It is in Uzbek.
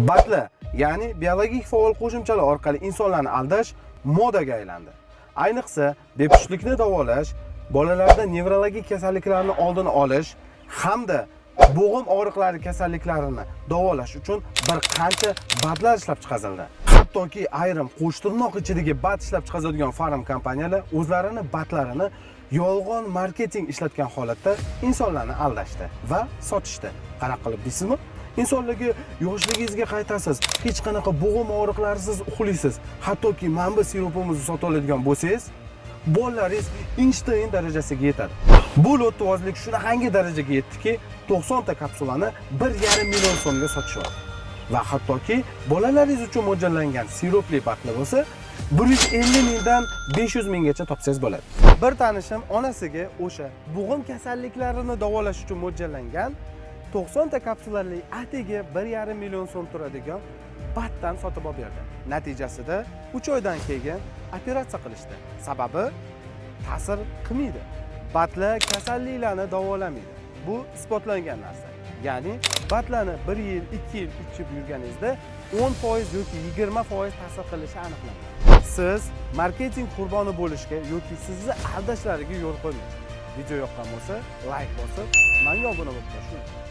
Batla, ya'ni biologik faol qo'shimchalar orqali insonlarni aldash modaga aylandi. Ayniqsa, bepushtlikni davolash, bolalarda nevrologik kasalliklarni oldini olish hamda bo'g'im og'riqlari kasalliklarini davolash uchun bir qancha batlar ishlab chiqarildi. Hattoki ayrim qo'shtirnoq ichidagi bat ishlab chiqaradigan farm kompaniyalar o'zlarini batlarini yolg'on marketing ishlatgan holatda insonlarni aldashdi va sotishdi. Qanaqa qilib deysizmi? Insonlarga yoshligingizga qaytasiz, hech qanaqa bo'g'im og'riqlarsiz uxlaysiz. Hattoki manba sirupimizni sota oladigan bo'lsangiz, bolalaringiz Einstein darajasiga yetadi. Bu lotuvozlik shunaqangi darajaga yetdiki, 90 ta kapsulani 1,5 million so'mga sotishyapti. Va hattoki bolalaringiz uchun mo'ljallangan sirupli batla bo'lsa, 150 mingdan 500 minggacha topsangiz bo'ladi. Bir tanishim onasiga o'sha bo'g'im kasalliklarini davolash uchun mo'ljallangan 90 ta kapsulali atigi 1,5 million so'm turadigan batdan sotib olib berdi. Natijasida 3 oydan keyin operatsiya qilishdi. Sababi ta'sir qilmaydi. Batlar kasalliklarni davolamaydi. Bu isbotlangan narsa. Ya'ni batlarni 1 yil, 2 yil ichib yurganingizda 10% yoki 20% ta'sir qilishi aniqlangan. Siz marketing qurboni bo'lishga yoki sizni aldashlariga yo'l qo'ymang. Video yoqqan bo'lsa, like bosib, menga obuna bo'lib qo'ying.